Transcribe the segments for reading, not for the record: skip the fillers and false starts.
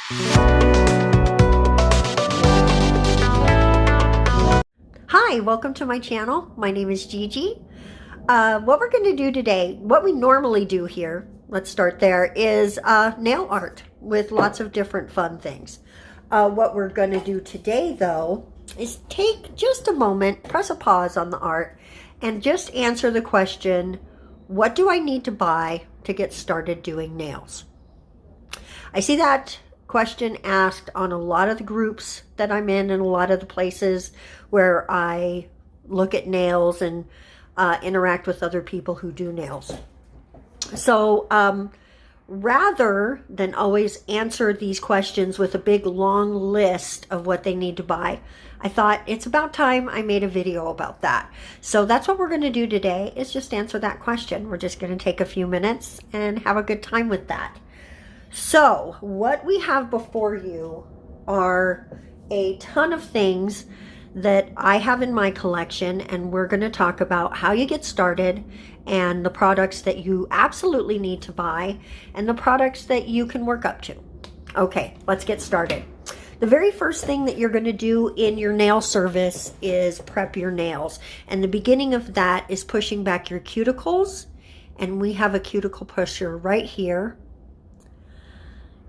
Hi, welcome to my channel. My name is Gigi. What we're going to do today, what we normally do here, let's start there, is nail art with lots of different fun things. What we're going to do today, though, is take just a moment, press a pause on the art, and just answer the question, what do I need to buy to get started doing nails? I see that question asked on a lot of the groups that I'm in and a lot of the places where I look at nails and interact with other people who do nails. So rather than always answer these questions with a big long list of what they need to buy, I thought it's about time I made a video about that. So that's what we're going to do today, is just answer that question. We're just going to take a few minutes and have a good time with that. So what we have before you are a ton of things that I have in my collection, and we're going to talk about how you get started and the products that you absolutely need to buy and the products that you can work up to. Okay, let's get started. The very first thing that you're going to do in your nail service is prep your nails. And the beginning of that is pushing back your cuticles. And we have a cuticle pusher right here.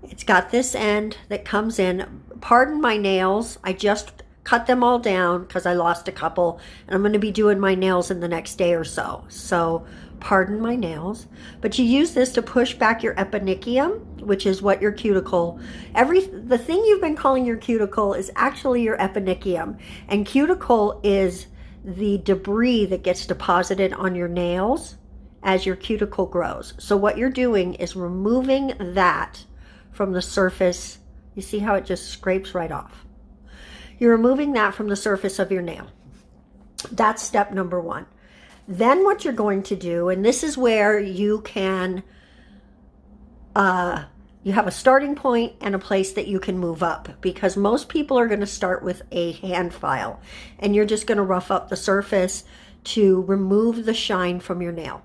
It's got this end that comes in. Pardon my nails. I just cut them all down because I lost a couple. And I'm going to be doing my nails in the next day or so. So pardon my nails. But you use this to push back your eponychium, which is what your cuticle, the thing you've been calling your cuticle is actually your eponychium. And cuticle is the debris that gets deposited on your nails as your cuticle grows. So what you're doing is removing that from the surface. You see how it just scrapes right off? You're removing that from the surface of your nail. That's step number one. Then what you're going to do, and this is where you can, you have a starting point and a place that you can move up, because most people are going to start with a hand file, and you're just going to rough up the surface to remove the shine from your nail.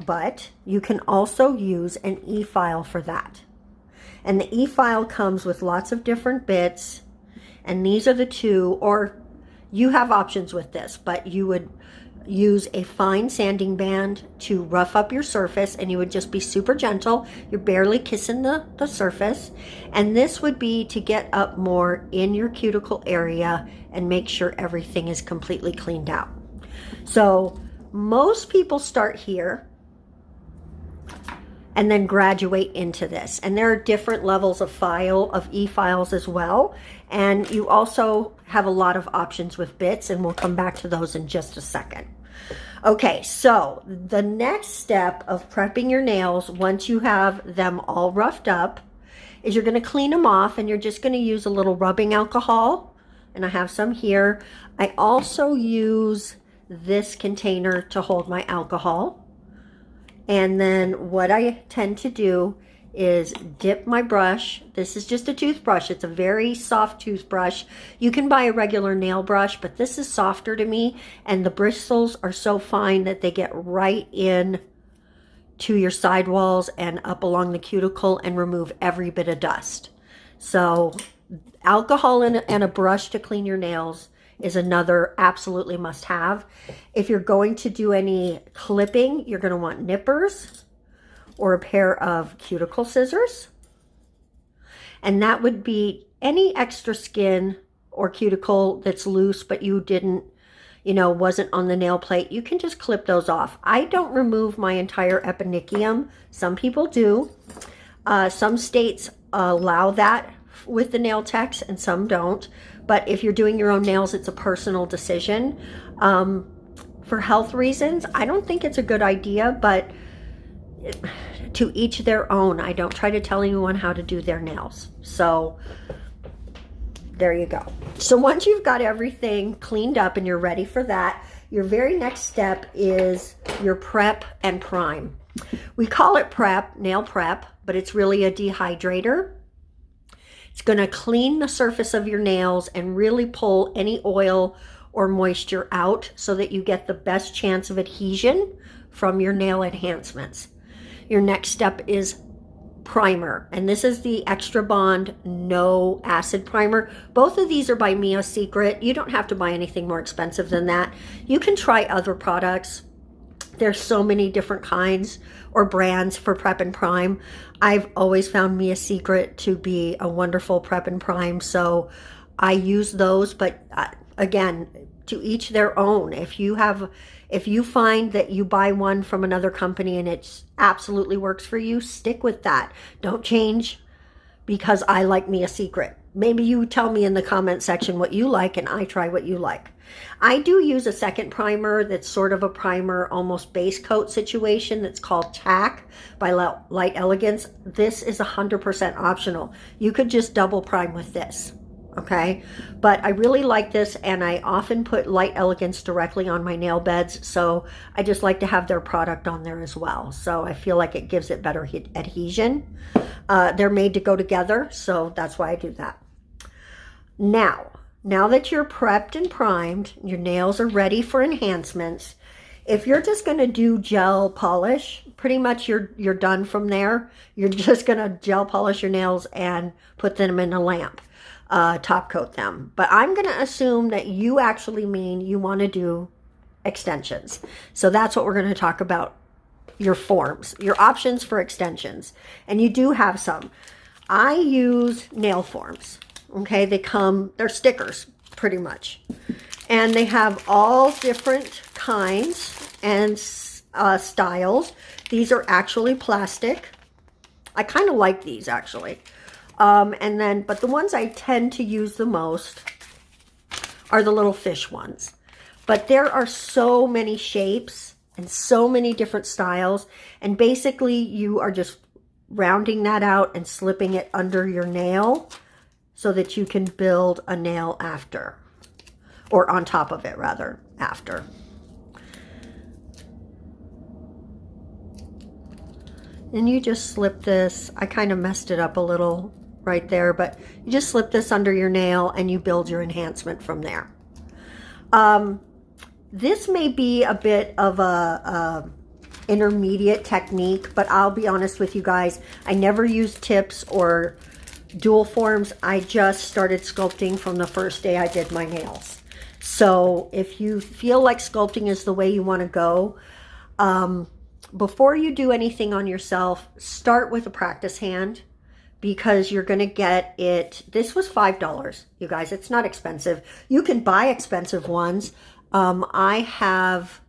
But you can also use an e-file for that. And the e-file comes with lots of different bits, and these are the two, or you have options with this, but you would use a fine sanding band to rough up your surface, and you would just be super gentle. You're barely kissing the surface. And this would be to get up more in your cuticle area and make sure everything is completely cleaned out. So most people start here and then graduate into this. And there are different levels of e-files as well. And you also have a lot of options with bits, and we'll come back to those in just a second. Okay, so the next step of prepping your nails, once you have them all roughed up, is you're gonna clean them off, and you're just gonna use a little rubbing alcohol. And I have some here. I also use this container to hold my alcohol. And then what I tend to do is dip my brush. This is just a toothbrush. It's a very soft toothbrush. You can buy a regular nail brush, but this is softer to me, and the bristles are so fine that they get right in to your sidewalls and up along the cuticle and remove every bit of dust. So alcohol and a brush to clean your nails is another absolutely must have. If you're going to do any clipping, you're going to want nippers or a pair of cuticle scissors. And that would be any extra skin or cuticle that's loose, but you didn't, wasn't on the nail plate. You can just clip those off. I don't remove my entire eponychium. Some people do. Some states allow that with the nail techs and some don't. But if you're doing your own nails, it's a personal decision. For health reasons, I don't think it's a good idea, but to each their own. I don't try to tell anyone how to do their nails. So there you go. So once you've got everything cleaned up and you're ready for that, your very next step is your prep and prime. We call it prep, nail prep, but it's really a dehydrator. It's going to clean the surface of your nails and really pull any oil or moisture out so that you get the best chance of adhesion from your nail enhancements. Your next step is primer, and this is the Extra Bond No Acid Primer. Both of these are by Mia Secret. You don't have to buy anything more expensive than that. You can try other products. There's so many different kinds or brands for prep and prime. I've always found Mia Secret to be a wonderful prep and prime, so I use those. But again, to each their own. If you find that you buy one from another company and it absolutely works for you, stick with that. Don't change because I like Mia Secret. Maybe you tell me in the comment section what you like and I try what you like. I do use a second primer that's sort of a primer, almost base coat situation, that's called Tack by Light Elegance. This is 100% optional. You could just double prime with this. Okay, but I really like this, and I often put Light Elegance directly on my nail beds, so I just like to have their product on there as well. So I feel like it gives it better adhesion. They're made to go together, so that's why I do that. Now that you're prepped and primed, your nails are ready for enhancements. If you're just going to do gel polish, pretty much you're done from there. You're just going to gel polish your nails and put them in a lamp. Top coat them. But I'm going to assume that you actually mean you want to do extensions. So that's what we're going to talk about. Your forms, your options for extensions. And you do have some. I use nail forms. Okay, they're stickers pretty much. And they have all different kinds and styles. These are actually plastic. I kind of like these actually. But the ones I tend to use the most are the little fish ones. But there are so many shapes and so many different styles. And basically you are just rounding that out and slipping it under your nail so that you can build a nail after, or on top of it rather, after. And you just slip this. I kind of messed it up a little right there, but you just slip this under your nail and you build your enhancement from there. This may be a bit of a intermediate technique, but I'll be honest with you guys, I never used tips or dual forms. I just started sculpting from the first day I did my nails. So if you feel like sculpting is the way you want to go, before you do anything on yourself, start with a practice hand, because you're going to get it. This was $5, you guys. It's not expensive. You can buy expensive ones. I have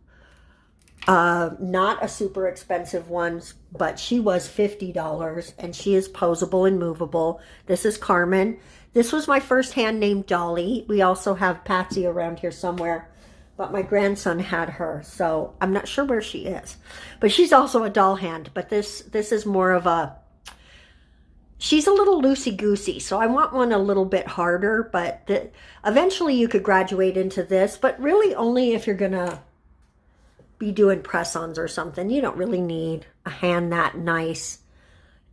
not a super expensive one, but she was $50, and she is posable and movable. This is Carmen. This was my first hand named Dolly. We also have Patsy around here somewhere, but my grandson had her, so I'm not sure where she is. But she's also a doll hand, but this is more of a, she's a little loosey-goosey, so I want one a little bit harder, but eventually you could graduate into this, but really only if you're going to be doing press-ons or something. You don't really need a hand that nice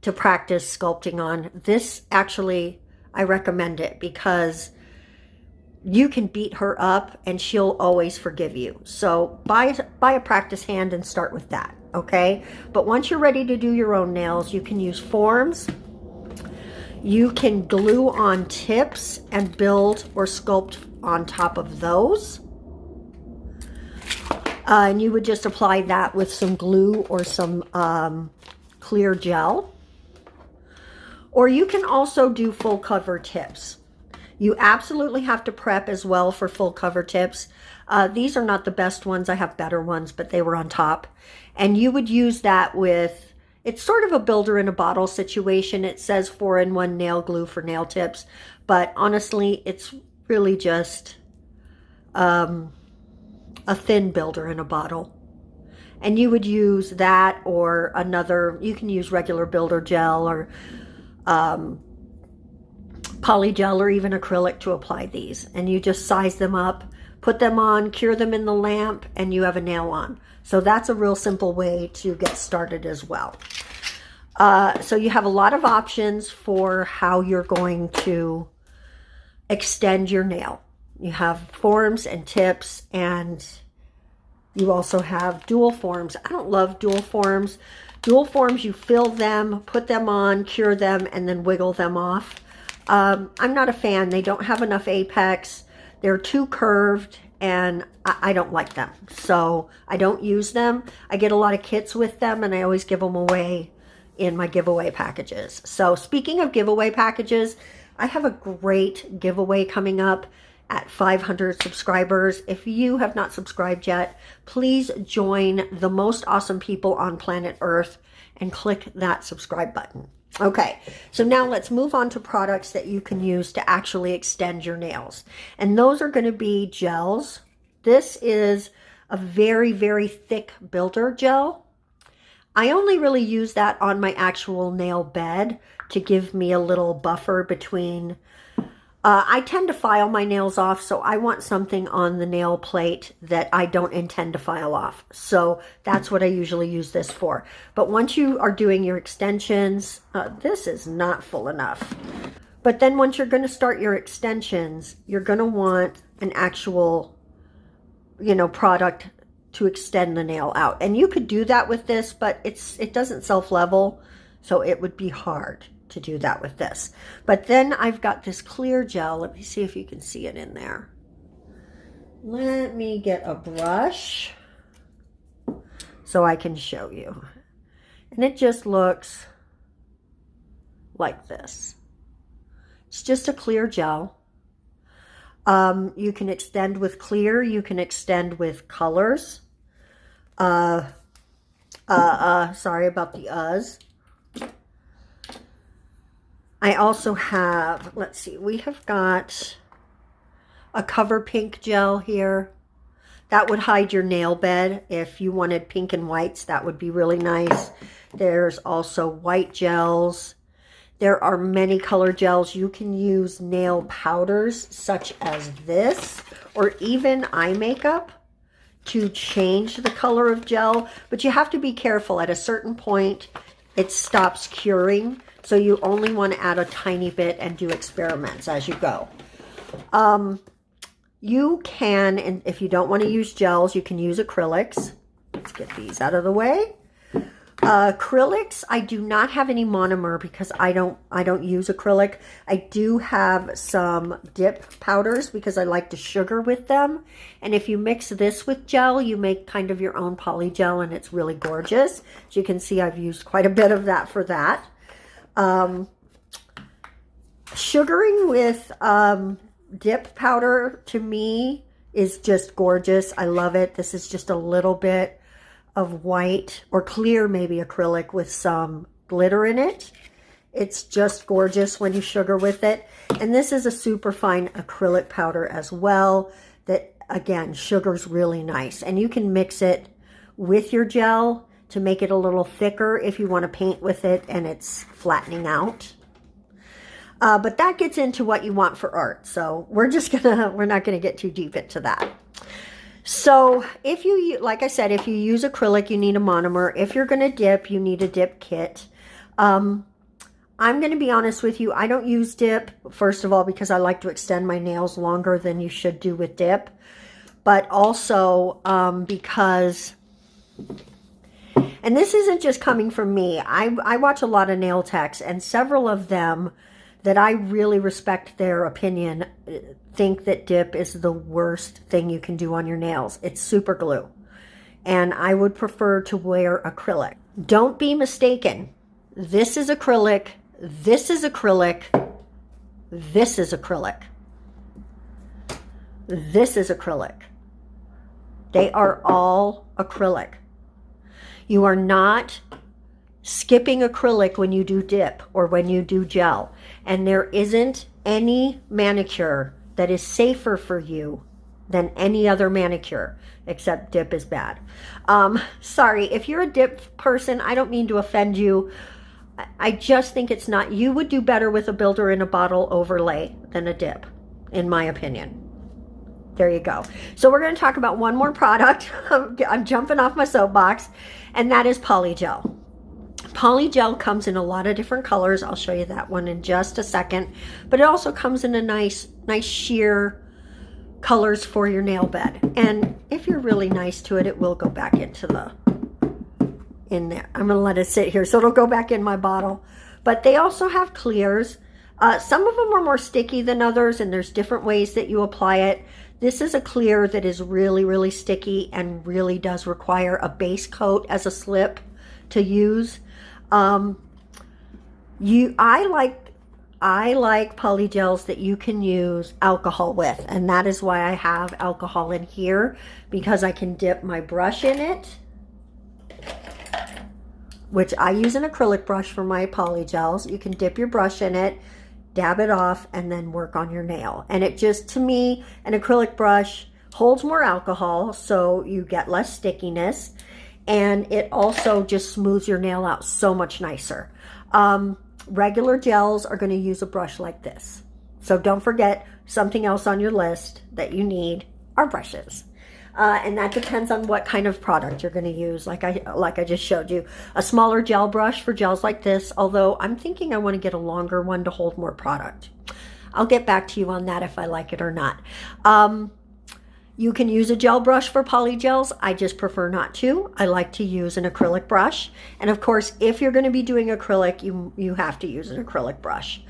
to practice sculpting on. This actually, I recommend it because you can beat her up and she'll always forgive you. So buy a practice hand and start with that, okay? But once you're ready to do your own nails, you can use forms. You can glue on tips and build or sculpt on top of those. And you would just apply that with some glue or some clear gel. Or you can also do full cover tips. You absolutely have to prep as well for full cover tips. These are not the best ones. I have better ones, but they were on top. And you would use that with, it's sort of a builder in a bottle situation. It says 4-in-1 nail glue for nail tips. But honestly, it's really just a thin builder in a bottle. And you would use that or another, you can use regular builder gel or polygel or even acrylic to apply these. And you just size them up, put them on, cure them in the lamp, and you have a nail on. So that's a real simple way to get started as well. So you have a lot of options for how you're going to extend your nail. You have forms and tips, and you also have dual forms. I don't love dual forms Dual forms, you fill them, put them on, cure them, and then wiggle them off. I'm not a fan. They don't have enough apex. They're too curved, and I don't like them. So I don't use them. I get a lot of kits with them, and I always give them away in my giveaway packages. So speaking of giveaway packages, I have a great giveaway coming up at 500 subscribers. If you have not subscribed yet, please join the most awesome people on planet Earth and click that subscribe button. Okay, so now let's move on to products that you can use to actually extend your nails. And those are going to be gels. This is a very, very thick builder gel. I only really use that on my actual nail bed to give me a little buffer between... I tend to file my nails off, so I want something on the nail plate that I don't intend to file off. So that's what I usually use this for. But once you are doing your extensions, this is not full enough. But then once you're going to start your extensions, you're going to want an actual, you know, product to extend the nail out. And you could do that with this, but it doesn't self-level, so it would be hard to do that with this. But then I've got this clear gel. Let me see if you can see it in there. Let me get a brush so I can show you. And it just looks like this. It's just a clear gel. You can extend with clear, you can extend with colors. Sorry about the uhs. I also have, let's see, we have got a cover pink gel here. That would hide your nail bed. If you wanted pink and whites, that would be really nice. There's also white gels. There are many color gels. You can use nail powders such as this, or even eye makeup to change the color of gel. But you have to be careful. At a certain point, it stops curing. So you only want to add a tiny bit and do experiments as you go. You can, and if you don't want to use gels, you can use acrylics. Let's get these out of the way. Acrylics, I do not have any monomer because I don't use acrylic. I do have some dip powders because I like to sugar with them. And if you mix this with gel, you make kind of your own poly gel, and it's really gorgeous. As you can see, I've used quite a bit of that for that. Sugaring with dip powder to me is just gorgeous. I love it. This is just a little bit of white or clear, maybe acrylic with some glitter in it. It's just gorgeous when you sugar with it. And this is a super fine acrylic powder as well that, again, sugars really nice. And you can mix it with your gel to make it a little thicker if you want to paint with it and it's flattening out. But that gets into what you want for art. So we're not gonna get too deep into that. So if you, like I said, if you use acrylic, you need a monomer. If you're gonna dip, you need a dip kit. I'm gonna be honest with you, I don't use dip, first of all, because I like to extend my nails longer than you should do with dip. But also because, and this isn't just coming from me. I watch a lot of nail techs, and several of them that I really respect their opinion think that dip is the worst thing you can do on your nails. It's super glue. And I would prefer to wear acrylic. Don't be mistaken. This is acrylic. This is acrylic. This is acrylic. This is acrylic. They are all acrylic. You are not skipping acrylic when you do dip or when you do gel. And there isn't any manicure that is safer for you than any other manicure, except dip is bad. Sorry, if you're a dip person, I don't mean to offend you. I just think it's not, you would do better with a builder in a bottle overlay than a dip, in my opinion. There you go. So we're going to talk about one more product. I'm jumping off my soapbox, and that is polygel. Polygel comes in a lot of different colors. I'll show you that one in just a second. But it also comes in a nice sheer colors for your nail bed. And if you're really nice to it, it will go back into in there. I'm going to let it sit here so it'll go back in my bottle. But they also have clears. Some of them are more sticky than others, and there's different ways that you apply it. This is a clear that is really, really sticky and really does require a base coat as a slip to use. I like polygels that you can use alcohol with, and that is why I have alcohol in here, because I can dip my brush in it, which I use an acrylic brush for my polygels. You can dip your brush in it, dab it off, and then work on your nail. And it just, to me, an acrylic brush holds more alcohol, so you get less stickiness, and it also just smooths your nail out so much nicer. Regular gels are going to use a brush like this. So don't forget, something else on your list that you need are brushes. And that depends on what kind of product you're going to use. Like I just showed you, a smaller gel brush for gels like this, although I'm thinking I want to get a longer one to hold more product. I'll get back to you on that if I like it or not. You can use a gel brush for polygels. I just prefer not to. I like to use an acrylic brush. And of course, if you're going to be doing acrylic, you have to use an acrylic brush.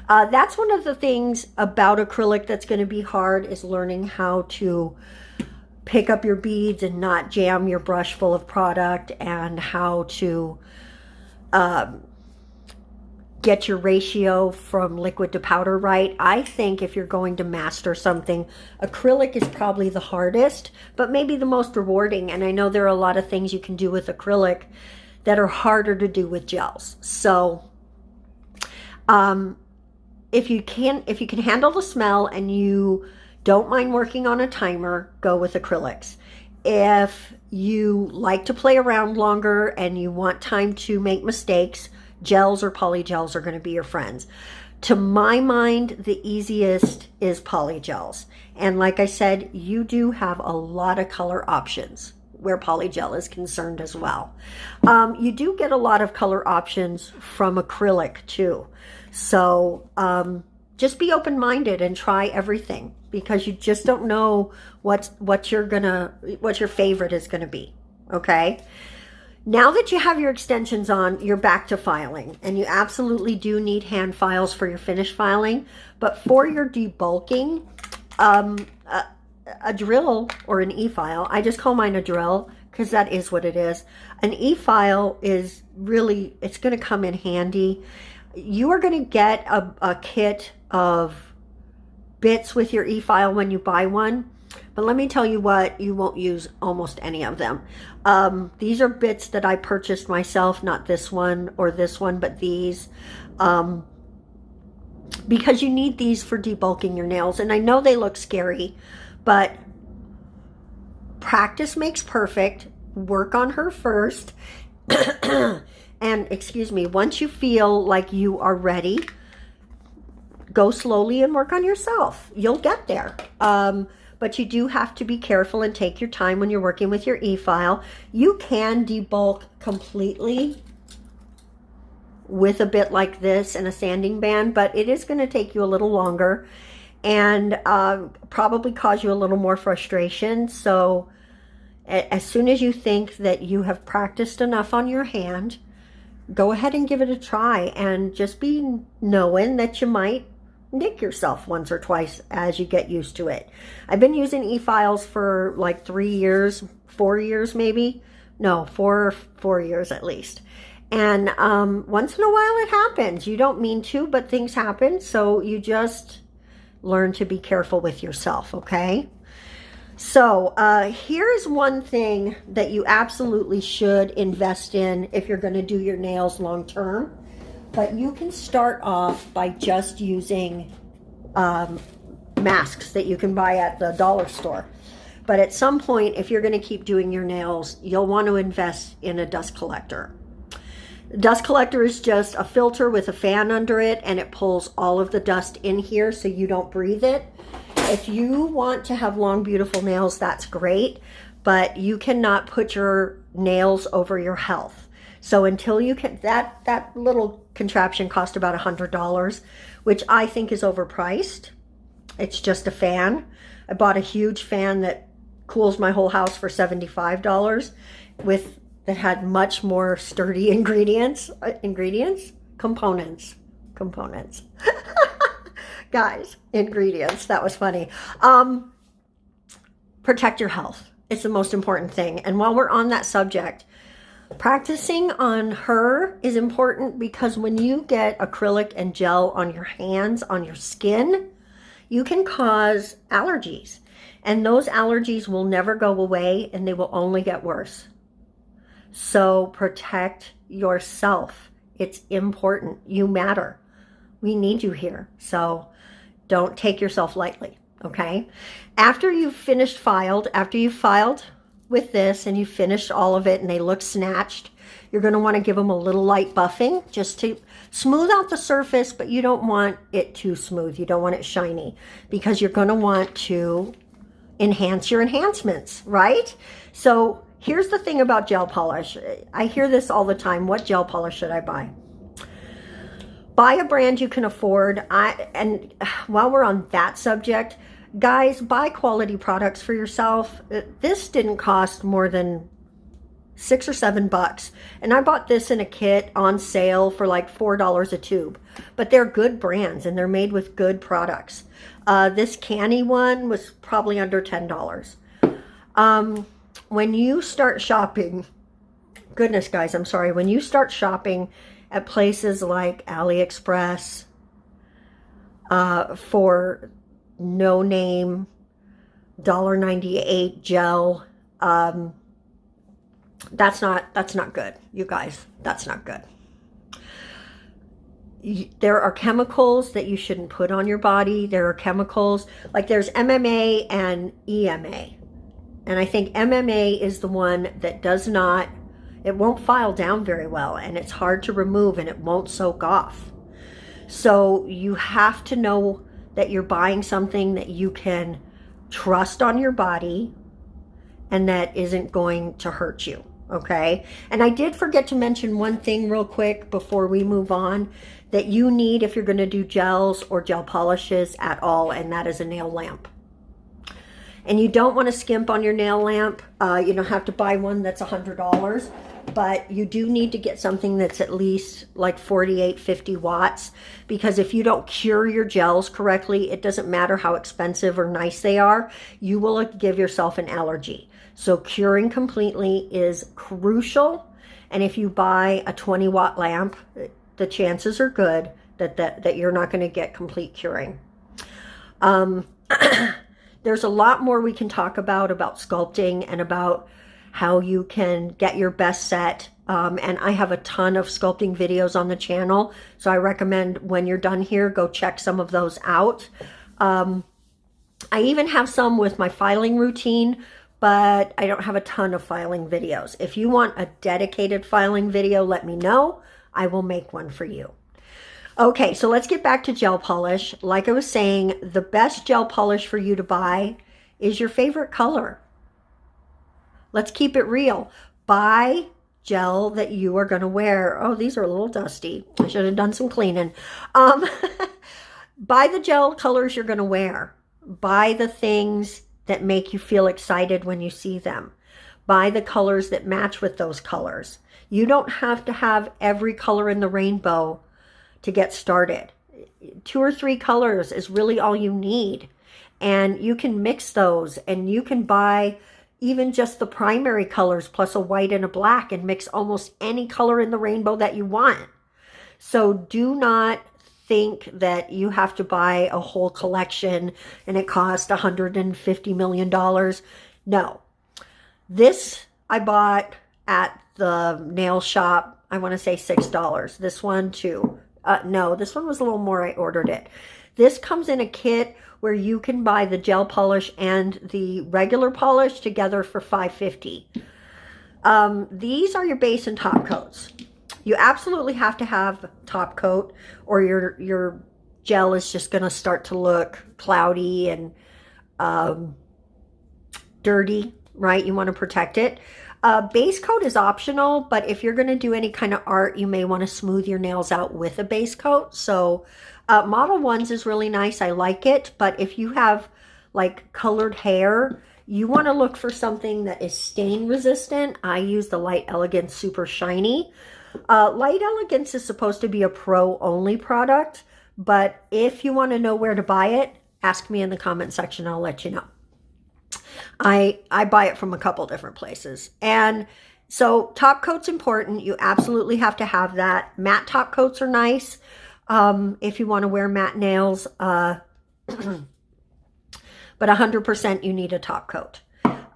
That's one of the things about acrylic that's going to be hard, is learning how to pick up your beads and not jam your brush full of product, and how to get your ratio from liquid to powder right. I think if you're going to master something, acrylic is probably the hardest, but maybe the most rewarding. And I know there are a lot of things you can do with acrylic that are harder to do with gels. So if you can handle the smell and you don't mind working on a timer, go with acrylics. If you like to play around longer and you want time to make mistakes, gels or polygels are going to be your friends. To my mind, the easiest is polygels. And like I said, you do have a lot of color options where polygel is concerned as well. You do get a lot of color options from acrylic too. So just be open-minded and try everything, because you just don't know what your favorite is going to be. Okay? Now that you have your extensions on, you're back to filing, and you absolutely do need hand files for your finish filing. But for your debulking, a drill or an e-file, I just call mine a drill because that is what it is. An e-file is really, it's going to come in handy. You are going to get a kit of bits with your e-file when you buy one. But let me tell you what, you won't use almost any of them. These are bits that I purchased myself, not this one or this one, but these. Because you need these for debulking your nails. And I know they look scary, but practice makes perfect. Work on her first. And excuse me, once you feel like you are ready, go slowly and work on yourself. You'll get there. But you do have to be careful and take your time when you're working with your e-file. You can debulk completely with a bit like this and a sanding band, but it is going to take you a little longer and probably cause you a little more frustration. So as soon as you think that you have practiced enough on your hand, go ahead and give it a try, and just be knowing that you might nick yourself once or twice as you get used to it. I've been using e-files for like 3 years, 4 years maybe. No, 4 years at least. And once in a while it happens. You don't mean to, but things happen. So you just learn to be careful with yourself, okay? So here's one thing that you absolutely should invest in if you're going to do your nails long term. But you can start off by just using masks that you can buy at the dollar store. But at some point, if you're going to keep doing your nails, you'll want to invest in a dust collector. The dust collector is just a filter with a fan under it, and it pulls all of the dust in here so you don't breathe it. If you want to have long, beautiful nails, that's great, but you cannot put your nails over your health. So until you can, that little contraption cost about $100, which I think is overpriced. It's just a fan. I bought a huge fan that cools my whole house for $75 with that had much more sturdy components. Guys, ingredients. That was funny. Protect your health. It's the most important thing. And while we're on that subject, practicing on her is important, because when you get acrylic and gel on your hands, on your skin, you can cause allergies. And those allergies will never go away, and they will only get worse. So protect yourself. It's important. You matter. We need you here. So don't take yourself lightly, okay? After you've filed with this and you finished all of it and they look snatched, you're going to want to give them a little light buffing just to smooth out the surface, but you don't want it too smooth. You don't want it shiny, because you're going to want to enhance your enhancements, right? So here's the thing about gel polish. I hear this all the time. What gel polish should I buy? Buy a brand you can afford. And while we're on that subject, guys, buy quality products for yourself. This didn't cost more than $6 or $7, and I bought this in a kit on sale for like $4 a tube. But they're good brands and they're made with good products. This canny one was probably under $10. When you start shopping, goodness guys, I'm sorry, when you start shopping at places like AliExpress for no name $1.98 gel, that's not good, you guys. That's not good. There are chemicals that you shouldn't put on your body. There are chemicals, like there's MMA and EMA. And I think MMA is the one that it won't file down very well, and it's hard to remove, and it won't soak off. So you have to know that you're buying something that you can trust on your body and that isn't going to hurt you, okay? And I did forget to mention one thing real quick before we move on that you need if you're going to do gels or gel polishes at all, and that is a nail lamp. And you don't want to skimp on your nail lamp. You don't have to buy one that's $100, but you do need to get something that's at least like 48, 50 watts, because if you don't cure your gels correctly, it doesn't matter how expensive or nice they are, you will give yourself an allergy. So curing completely is crucial. And if you buy a 20-watt lamp, the chances are good that you're not going to get complete curing. There's a lot more we can talk about sculpting and about how you can get your best set. And I have a ton of sculpting videos on the channel. So I recommend when you're done here, go check some of those out. I even have some with my filing routine, but I don't have a ton of filing videos. If you want a dedicated filing video, let me know. I will make one for you. Okay, so let's get back to gel polish. Like I was saying, the best gel polish for you to buy is your favorite color. Let's keep it real. Buy gel that you are going to wear. Oh, these are a little dusty. I should have done some cleaning. Buy the gel colors you're going to wear. Buy the things that make you feel excited when you see them. Buy the colors that match with those colors. You don't have to have every color in the rainbow to get started. 2 or 3 colors is really all you need. And you can mix those, and you can buy even just the primary colors plus a white and a black and mix almost any color in the rainbow that you want. So do not think that you have to buy a whole collection and it costs $150 million. No. This I bought at the nail shop, I want to say $6. This one too. No, this one was a little more. I ordered it. This comes in a kit where you can buy the gel polish and the regular polish together for $5.50. These are your base and top coats. You absolutely have to have top coat or your gel is just going to start to look cloudy and dirty, right? You want to protect it. Base coat is optional, but if you're going to do any kind of art, you may want to smooth your nails out with a base coat. So Model 1s is really nice. I like it. But if you have like colored hair, You want to look for something that is stain resistant. I use the Light Elegance Super Shiny. Light Elegance is supposed to be a pro only product, but if you want to know where to buy it, ask me in the comment section. I'll let you know. I buy it from a couple different places. And so top coat's important. You absolutely have to have that. Matte top coats are nice if you want to wear matte nails. But 100% you need a top coat.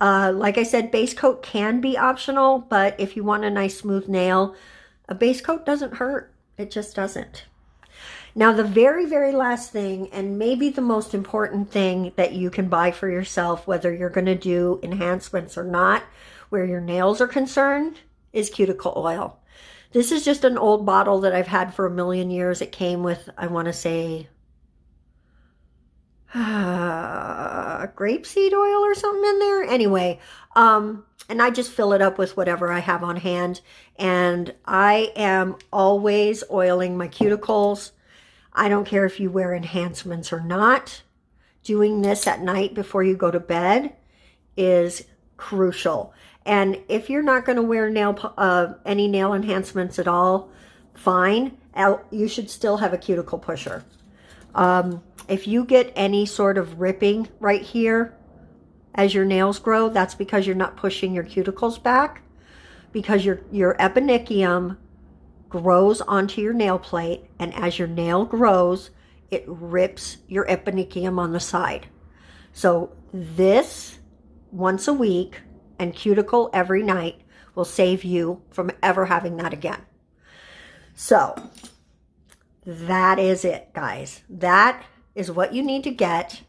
Like I said, base coat can be optional, but if you want a nice smooth nail, a base coat doesn't hurt. It just doesn't. Now, the very, very last thing, and maybe the most important thing that you can buy for yourself, whether you're going to do enhancements or not, where your nails are concerned, is cuticle oil. This is just an old bottle that I've had for a million years. It came with, I want to say, grapeseed oil or something in there. Anyway, and I just fill it up with whatever I have on hand. And I am always oiling my cuticles. I don't care if you wear enhancements or not. Doing this at night before you go to bed is crucial. And if you're not going to wear any nail enhancements at all, fine. You should still have a cuticle pusher. If you get any sort of ripping right here as your nails grow, that's because you're not pushing your cuticles back, because your eponychium grows onto your nail plate, and as your nail grows, it rips your eponychium on the side. So this once a week and cuticle every night will save you from ever having that again. So that is it, guys. That is what you need to get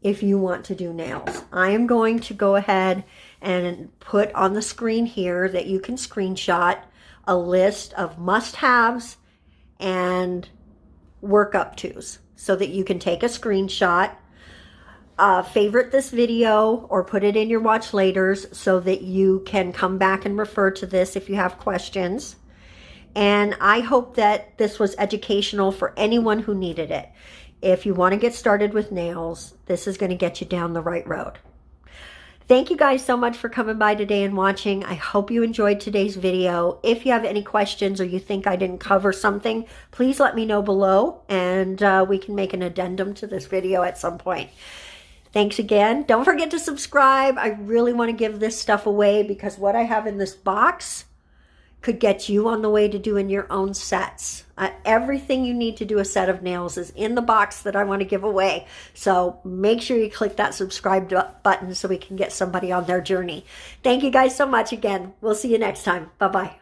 if you want to do nails. I am going to go ahead and put on the screen here that you can screenshot a list of must-haves and work-up-tos so that you can take a screenshot, favorite this video, or put it in your watch laters so that you can come back and refer to this if you have questions. And I hope that this was educational for anyone who needed it. If you want to get started with nails, this is going to get you down the right road. Thank you guys so much for coming by today and watching. I hope you enjoyed today's video. If you have any questions or you think I didn't cover something, please let me know below, and we can make an addendum to this video at some point. Thanks again. Don't forget to subscribe. I really want to give this stuff away because what I have in this box could get you on the way to doing your own sets. Everything you need to do a set of nails is in the box that I want to give away. So make sure you click that subscribe button so we can get somebody on their journey. Thank you guys so much again. We'll see you next time. Bye-bye.